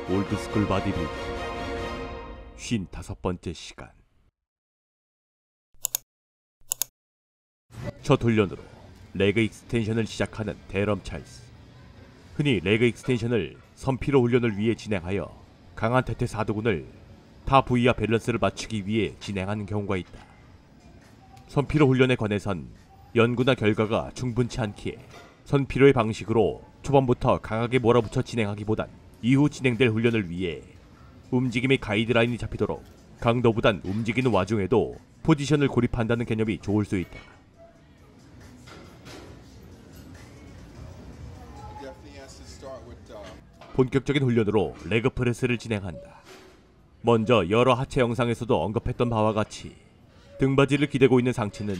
올드스쿨 바디빌딩 55번째 시간. 첫 훈련으로 레그 익스텐션을 시작하는 대럼 찰스. 흔히 레그 익스텐션을 선피로 훈련을 위해 진행하여 강한 태퇴 사두근을 타 부위와 밸런스를 맞추기 위해 진행하는 경우가 있다. 선피로 훈련에 관해선 연구나 결과가 충분치 않기에 선피로의 방식으로 초반부터 강하게 몰아붙여 진행하기보단 이후 진행될 훈련을 위해 움직임의 가이드라인이 잡히도록 강도보단 움직이는 와중에도 포지션을 고립한다는 개념이 좋을 수 있다. 본격적인 훈련으로 레그 프레스를 진행한다. 먼저 여러 하체 영상에서도 언급했던 바와 같이 등받이를 기대고 있는 상체는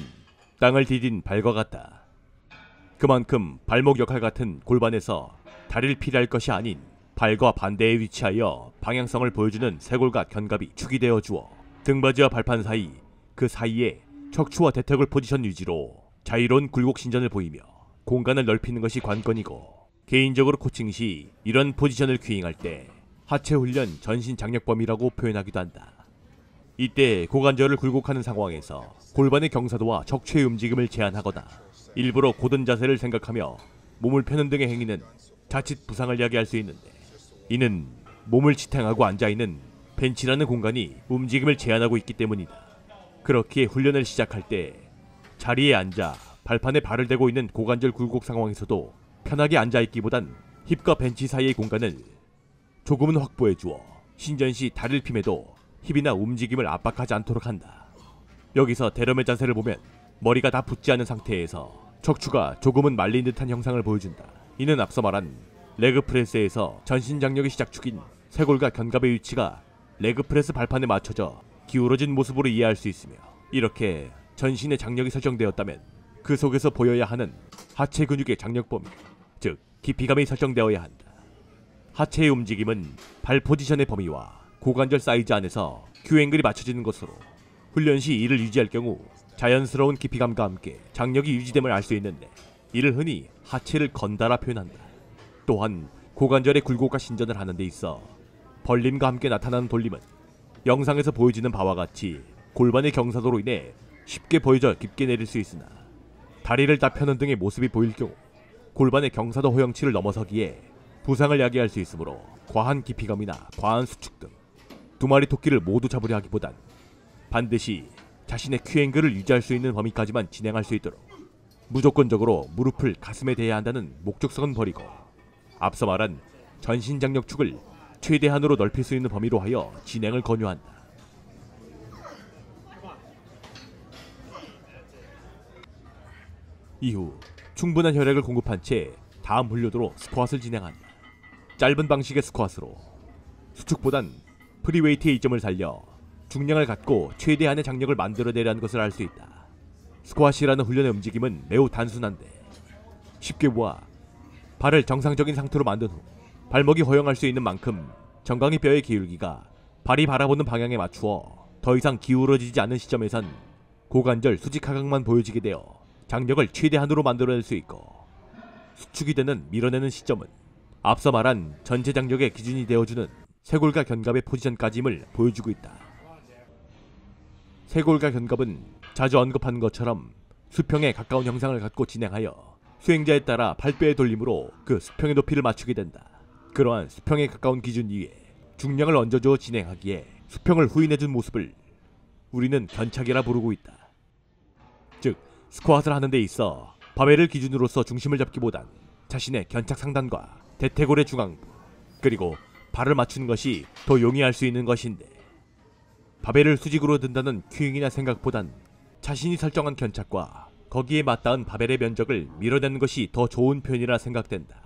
땅을 디딘 발과 같다. 그만큼 발목 역할 같은 골반에서 다리를 필요할 것이 아닌 발과 반대에 위치하여 방향성을 보여주는 쇄골과 견갑이 축이 되어 주어 등받이와 발판 사이 그 사이에 척추와 대퇴골 포지션 유지로 자유로운 굴곡 신전을 보이며 공간을 넓히는 것이 관건이고, 개인적으로 코칭 시 이런 포지션을 큐잉할 때 하체 훈련 전신 장력범위라고 표현하기도 한다. 이때 고관절을 굴곡하는 상황에서 골반의 경사도와 척추의 움직임을 제한하거나 일부러 고든 자세를 생각하며 몸을 펴는 등의 행위는 자칫 부상을 야기할 수 있는데, 이는 몸을 지탱하고 앉아있는 벤치라는 공간이 움직임을 제한하고 있기 때문이다. 그렇기에 훈련을 시작할 때 자리에 앉아 발판에 발을 대고 있는 고관절 굴곡 상황에서도 편하게 앉아있기보단 힙과 벤치 사이의 공간을 조금은 확보해 주어 신전 시 다리를 핌에도 힙이나 움직임을 압박하지 않도록 한다. 여기서 대럼의 자세를 보면 머리가 다 붙지 않은 상태에서 척추가 조금은 말린 듯한 형상을 보여준다. 이는 앞서 말한 레그 프레스에서 전신 장력의 시작축인 쇄골과 견갑의 위치가 레그 프레스 발판에 맞춰져 기울어진 모습으로 이해할 수 있으며, 이렇게 전신의 장력이 설정되었다면 그 속에서 보여야 하는 하체 근육의 장력 범위, 즉 깊이감이 설정되어야 한다. 하체의 움직임은 발 포지션의 범위와 고관절 사이즈 안에서 큐앵글이 맞춰지는 것으로 훈련 시 이를 유지할 경우 자연스러운 깊이감과 함께 장력이 유지됨을 알 수 있는데, 이를 흔히 하체를 건다라 표현한다. 또한 고관절의 굴곡과 신전을 하는 데 있어 벌림과 함께 나타나는 돌림은 영상에서 보여지는 바와 같이 골반의 경사도로 인해 쉽게 보여져 깊게 내릴 수 있으나, 다리를 다 펴는 등의 모습이 보일 경우 골반의 경사도 허용치를 넘어서기에 부상을 야기할 수 있으므로 과한 깊이감이나 과한 수축 등 두 마리 토끼를 모두 잡으려 하기보단 반드시 자신의 큐앵글을 유지할 수 있는 범위까지만 진행할 수 있도록 무조건적으로 무릎을 가슴에 대야 한다는 목적성은 버리고 앞서 말한 전신 장력축을 최대한으로 넓힐 수 있는 범위로 하여 진행을 권유한다. 이후 충분한 혈액을 공급한 채 다음 훈련으로 스쿼트를 진행한다. 짧은 방식의 스쿼트로 수축보단 프리웨이트의 이점을 살려 중량을 갖고 최대한의 장력을 만들어내려는 것을 알 수 있다. 스쿼시라는 훈련의 움직임은 매우 단순한데, 쉽게 모아 발을 정상적인 상태로 만든 후 발목이 허용할 수 있는 만큼 정강이 뼈의 기울기가 발이 바라보는 방향에 맞추어 더 이상 기울어지지 않은 시점에선 고관절 수직하강만 보여지게 되어 장력을 최대한으로 만들어낼 수 있고, 수축이 되는 밀어내는 시점은 앞서 말한 전체 장력의 기준이 되어주는 쇄골과 견갑의 포지션까지임을 보여주고 있다. 쇄골과 견갑은 자주 언급한 것처럼 수평에 가까운 형상을 갖고 진행하여 수행자에 따라 발뼈의 돌림으로 그 수평의 높이를 맞추게 된다. 그러한 수평에 가까운 기준 위에 중량을 얹어주어 진행하기에 수평을 후인해준 모습을 우리는 견착이라 부르고 있다. 즉, 스쿼트를 하는 데 있어 바벨을 기준으로서 중심을 잡기보단 자신의 견착 상단과 대퇴골의 중앙부, 그리고 발을 맞추는 것이 더 용이할 수 있는 것인데, 바벨을 수직으로 든다는 큐잉이나 생각보단 자신이 설정한 견착과 거기에 맞닿은 바벨의 면적을 밀어내는 것이 더 좋은 표현이라 생각된다.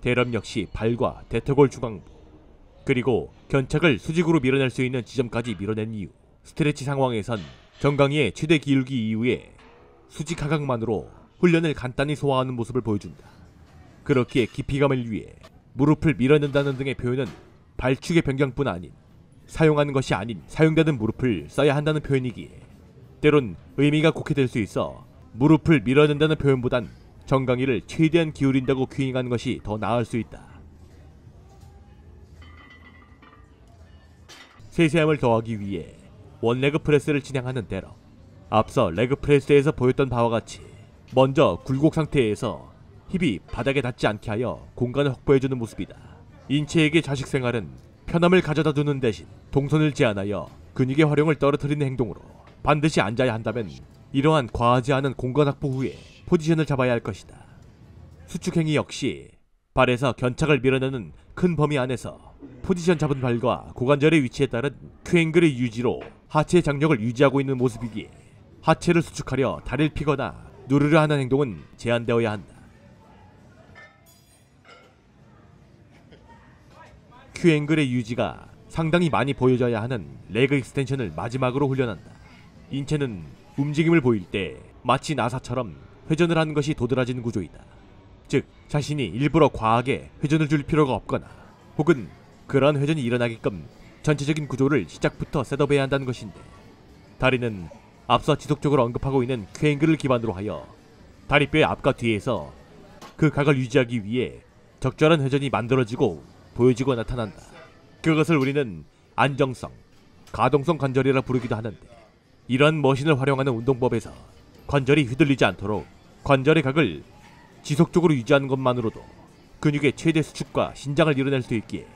대럼 역시 발과 대퇴골 중앙부, 그리고 견착을 수직으로 밀어낼 수 있는 지점까지 밀어낸 이후 스트레치 상황에선 정강이의 최대 기울기 이후에 수직 하강만으로 훈련을 간단히 소화하는 모습을 보여준다. 그렇기에 깊이감을 위해 무릎을 밀어낸다는 등의 표현은 발축의 변경뿐 아닌 사용하는 것이 아닌 사용되는 무릎을 써야 한다는 표현이기에 때론 의미가 곡해될 수 있어 무릎을 밀어낸다는 표현보단 정강이를 최대한 기울인다고 큐잉하는 것이 더 나을 수 있다. 세세함을 더하기 위해 원레그 프레스를 진행하는 대로 앞서 레그 프레스에서 보였던 바와 같이 먼저 굴곡 상태에서 힙이 바닥에 닿지 않게 하여 공간을 확보해주는 모습이다. 인체에게 자식 생활은 편함을 가져다 두는 대신 동선을 제한하여 근육의 활용을 떨어뜨리는 행동으로 반드시 앉아야 한다면 이러한 과하지 않은 공간 확보 후에 포지션을 잡아야 할 것이다. 수축행위 역시 발에서 견착을 밀어내는 큰 범위 안에서 포지션 잡은 발과 고관절의 위치에 따른 큐앵글의 유지로 하체의 장력을 유지하고 있는 모습이기에 하체를 수축하려 다리를 피거나 누르려 하는 행동은 제한되어야 한다. 큐앵글의 유지가 상당히 많이 보여져야 하는 레그 익스텐션을 마지막으로 훈련한다. 인체는 움직임을 보일 때 마치 나사처럼 회전을 하는 것이 도드라진 구조이다. 즉 자신이 일부러 과하게 회전을 줄 필요가 없거나 혹은 그러한 회전이 일어나게끔 전체적인 구조를 시작부터 셋업해야 한다는 것인데, 다리는 앞서 지속적으로 언급하고 있는 큐앵글을 기반으로 하여 다리뼈의 앞과 뒤에서 그 각을 유지하기 위해 적절한 회전이 만들어지고 보여지고 나타난다. 그것을 우리는 안정성, 가동성 관절이라 부르기도 하는데, 이러한 머신을 활용하는 운동법에서 관절이 휘둘리지 않도록 관절의 각을 지속적으로 유지하는 것만으로도 근육의 최대 수축과 신장을 이뤄낼 수 있기에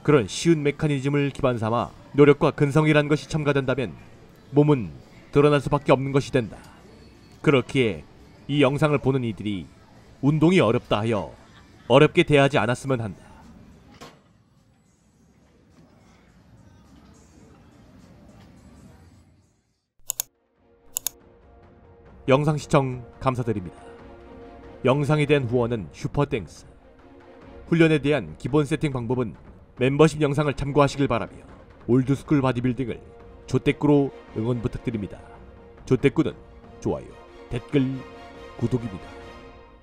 그런 쉬운 메커니즘을 기반 삼아 노력과 근성이라는 것이 첨가된다면 몸은 드러날 수밖에 없는 것이 된다. 그렇기에 이 영상을 보는 이들이 운동이 어렵다 하여 어렵게 대하지 않았으면 한다. 영상 시청 감사드립니다. 영상에 대한 후원은 슈퍼땡스. 훈련에 대한 기본 세팅 방법은 멤버십 영상을 참고하시길 바라며 올드스쿨 바디빌딩을 조떼꾸로 응원 부탁드립니다. 조떼꾸는 좋아요, 댓글, 구독입니다.